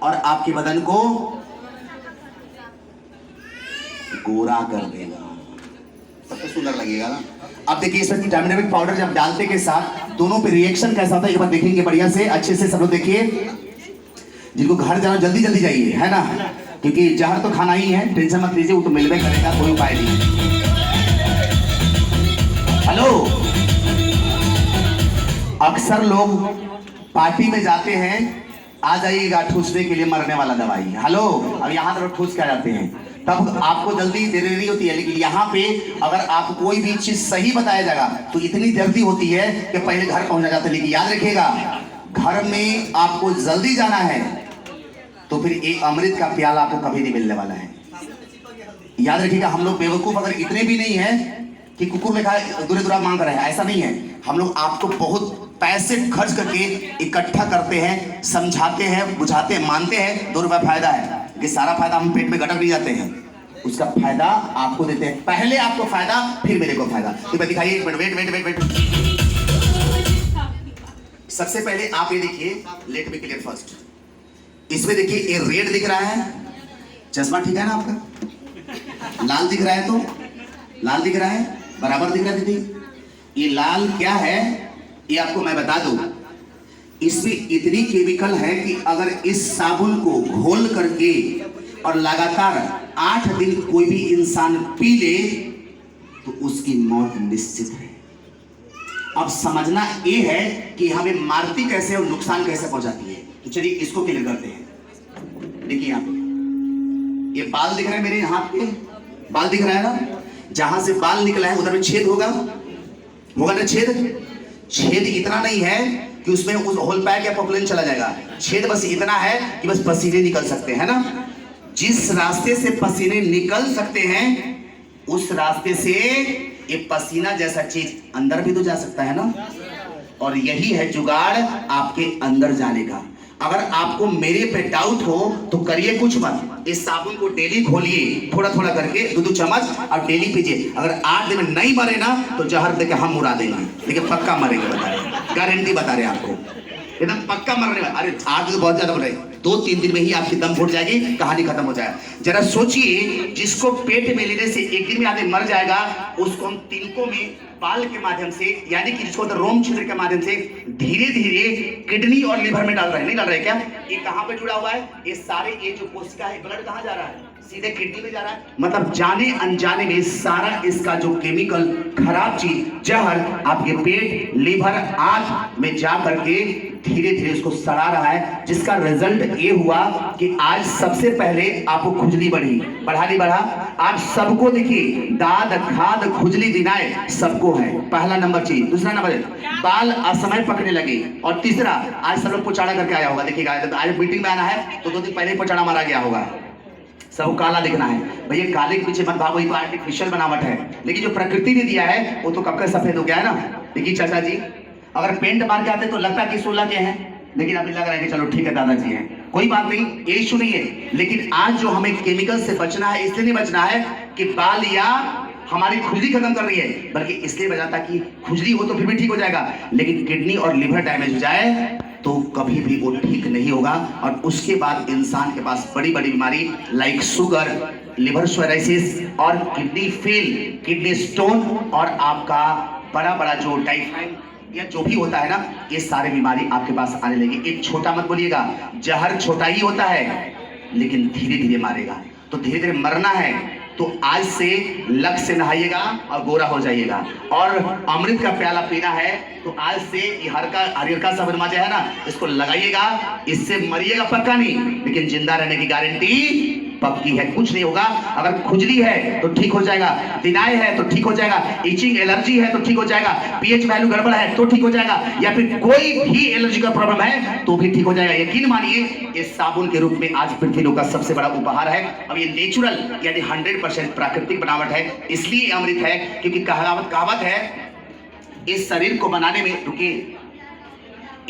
और आपके बदन को गोरा कर देगा, सबको सुंदर लगेगा ना। अब देखिए इसमें टर्मरिक पाउडर जब डालते के साथ दोनों पे रिएक्शन कैसा होता है एक बार देखेंगे बढ़िया से, अच्छे से सब लोग देखिए। जिनको घर जाना जल्दी जल्दी जाइए, है ना, क्योंकि जहर तो खाना ही है, टेंशन मत लीजिए, वो तो मिलवे करेगा, कोई उपाय नहीं। हेलो, अक्सर लोग पार्टी में जाते हैं, आ जाइएगा ठूसने के लिए मरने वाला दवाई। हेलो, अब यहाँ तरफ ठूस के आ जाते हैं, तब आपको जल्दी देरी होती है। लेकिन यहाँ पे अगर आप कोई भी चीज सही बताया जाएगा तो इतनी जल्दी होती है कि पहले घर पहुंचा जाता है। लेकिन याद रखिएगा, घर में आपको जल्दी जाना है तो फिर एक अमृत का प्याला आपको कभी नहीं मिलने वाला है। याद रखिएगा, हम लोग बेवकूफ अगर इतने भी नहीं है कि कुकुर लिखा दूरे दूरा मांग रहे हैं, ऐसा नहीं है। हम लोग आपको बहुत पैसे खर्च करके इकट्ठा करते हैं, समझाते हैं, बुझाते हैं, मानते हैं 2 रुपया फायदा है, कि सारा फायदा हम पेट में गटक नहीं जाते हैं, उसका फायदा आपको देते हैं। पहले आपको फायदा, फिर मेरे को फायदा। तो दिखाइए, वेट वेट वेट वेट। सबसे पहले आप ये देखिए, लेट मी क्लियर फर्स्ट। इसमें देखिए ये रेड दिख रहा है, चश्मा ठीक है ना आपका? लाल दिख रहा है, तो लाल दिख रहा है, बराबर दिख रहा है दीदी। ये लाल क्या है ये आपको मैं बता दूं, इसमें इतनी केमिकल है कि अगर इस साबुन को घोल करके और लगातार 8 दिन कोई भी इंसान पी ले तो उसकी मौत निश्चित है। अब समझना ये है कि हमें मारती कैसे और नुकसान कैसे पहुंचाती है। तो चलिए इसको क्लियर करते हैं। देखिए यहाँ पे ये बाल दिख रहा है, मेरे हाथ पे बाल दिख रहा है ना, जहां से बाल निकला है उधर में छेद होगा ना, छेद इतना नहीं है कि उसमें उस होल पैक या पॉपुलेन चला जाएगा। छेद बस इतना है कि बस पसीने निकल सकते हैं ना। जिस रास्ते से पसीने निकल सकते हैं उस रास्ते से ये पसीना जैसा चीज अंदर भी तो जा सकता है ना। और यही है जुगाड़ आपके अंदर जाने का। अगर आपको मेरे पे डाउट हो तो करिए कुछ मत, इस साबुन को डेली घोलिए, थोड़ा थोड़ा करके 2-2 चम्मच, और डेली पीजिए। अगर 8 दिन में नहीं मरे ना तो जहर देके हम उड़ा देंगे, लेकिन पक्का मरेंगे, बता रहे, गारंटी बता रहे आपको, एकदम पक्का मरने वाला। अरे 8 दिन बहुत ज्यादा बोल रहे, 2-3 दिन में ही आपकी दम फूट जाएगी, कहानी खत्म हो जाए। जरा सोचिए, जिसको पेट में लेने से 1 दिन में आदमी मर जाएगा, उसको हम तिनकों में बाल के माध्यम से, यानी कि जिसको रोम छिद्र के माध्यम से धीरे धीरे किडनी और लिवर में डाल रहे हैं। नहीं डाल रहे क्या? ये कहां पे जुड़ा हुआ है? ये सारे ये जो कोशिका है, ब्लड कहां जा रहा है? सीधे किडनी में जा रहा है। मतलब जाने अनजाने में सारा इसका जो केमिकल खराब चीज जहर आपके पेट, लिवर, आंत में जा करके धीरे धीरे उसको सड़ा रहा है, जिसका रिजल्ट ये हुआ कि आज सबसे पहले आपको खुजली बढ़ा नहीं बढ़ा? आप सबको देखिए, दाद, खाद, खुजली, दिनाए सबको है, पहला नंबर चीज। दूसरा नंबर बाल असमय पकने लगे, और तीसरा आज सब लोग पोचाड़ा करके आया होगा। देखिएगा, आज मीटिंग में आना है तो 2 दिन पहले पोचाड़ा मारा गया होगा, सब काला दिखना है। भैया काले के पीछे मत भागो, ये आर्टिफिशियल बनावट है, लेकिन जो प्रकृति ने दिया है वो तो कब का सफेद हो गया है ना। देखिए चाचा जी, अगर पेंट मार के आते तो लगता कि 16 के हैं, लेकिन अभी लग रहा है कि चलो ठीक है दादाजी हैं, कोई बात नहीं, ये इशू नहीं है। लेकिन आज जो हमें केमिकल से बचना है, इसलिए नहीं बचना है कि बाल या हमारी खुजली खत्म कर रही है, बल्कि इसलिए बचाता कि खुजली हो तो फिर भी ठीक हो जाएगा, लेकिन किडनी और लिवर डैमेज हो जाए तो कभी भी वो ठीक नहीं होगा। और उसके बाद इंसान के पास बड़ी बड़ी बीमारी लाइक शुगर, लिवर सोराइसिस और किडनी फेल, किडनी स्टोन, और आपका बड़ा बड़ा जो टाइफाइड या जो भी होता है ना, ये सारे बीमारी आपके पास आने लगी। एक छोटा मत बोलिएगा, जहर छोटा ही होता है लेकिन धीरे धीरे मारेगा। तो धीरे धीरे मरना है तो आज से लक से नहाइएगा और गोरा हो जाइएगा। और अमृत का प्याला पीना है तो आज से ये हरियर का सबन माजा है ना, इसको लगाइएगा, इससे मरिएगा पक्का नहीं, लेकिन जिंदा रहने की गारंटी पक्की है। कुछ नहीं होगा। अगर खुजली है तो ठीक हो जाएगा, दिनाय है तो ठीक हो जाएगा, इचिंग एलर्जी है तो ठीक हो जाएगा, पीएच वैल्यू गड़बड़ है तो ठीक हो जाएगा, या फिर कोई भी एलर्जी का प्रॉब्लम है तो भी ठीक हो जाएगा। यकीन मानिए, इस साबुन के रूप में आज पृथ्वी लोक का सबसे बड़ा उपहार है। अब ये नेचुरल यानी 100% प्राकृतिक बनावट है, इसलिए अमृत है, क्योंकि कहावत है, इस शरीर को बनाने में, रुकिए,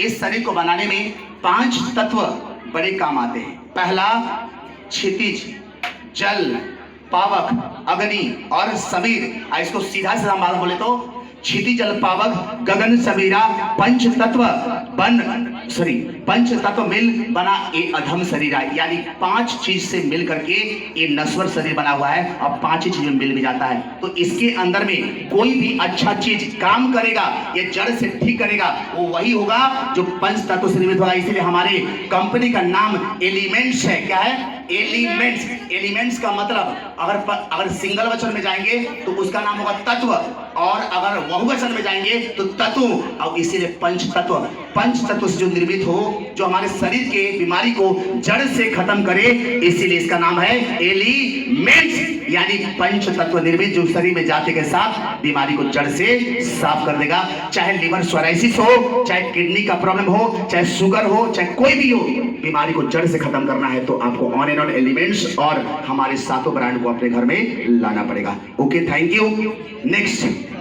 इस शरीर को बनाने में 5 तत्व बड़े काम आते हैं। पहला क्षितिज, जल, पावक, अग्नि और समीर। इसको सीधा सीधा मालूम बोले तो क्षितिज, जल, पावक, गगन, समीरा, पंच तत्व पंच तत्व मिल बना ये अधम शरीर है, यानी 5 चीज से मिल करके ये नश्वर शरीर बना हुआ है और 5 ही चीज में मिल भी जाता है। तो इसके अंदर में कोई भी अच्छा चीज काम करेगा, ये जड़ से ठीक करेगा, वो वही होगा जो पंच तत्व से निर्मित होगा। इसीलिए हमारे कंपनी का नाम एलिमेंट्स है। क्या है? एलिमेंट्स। एलिमेंट्स का मतलब अगर सिंगल वचन में जाएंगे तो उसका नाम होगा तत्व, और अगर बहुवचन में जाएंगे तो तत्व। और इसीलिए पंच तत्व से जो निर्मित हो, जो हमारे शरीर के बीमारी को जड़ से खत्म करे, इसीलिए इसका नाम है एलिमेंट्स, यानी पंच तत्व निर्मित, जो शरीर में जाते के साथ बीमारी को जड़ से साफ कर देगा। चाहे लिवर सोराइसिस हो, चाहे किडनी का प्रॉब्लम हो, चाहे शुगर हो, चाहे कोई भी हो, बीमारी को जड़ से खत्म करना है तो आपको ऑन एंड ऑन एलिमेंट्स और हमारे सातों ब्रांड को अपने घर में लाना पड़ेगा। Okay, thank you. नेक्स्ट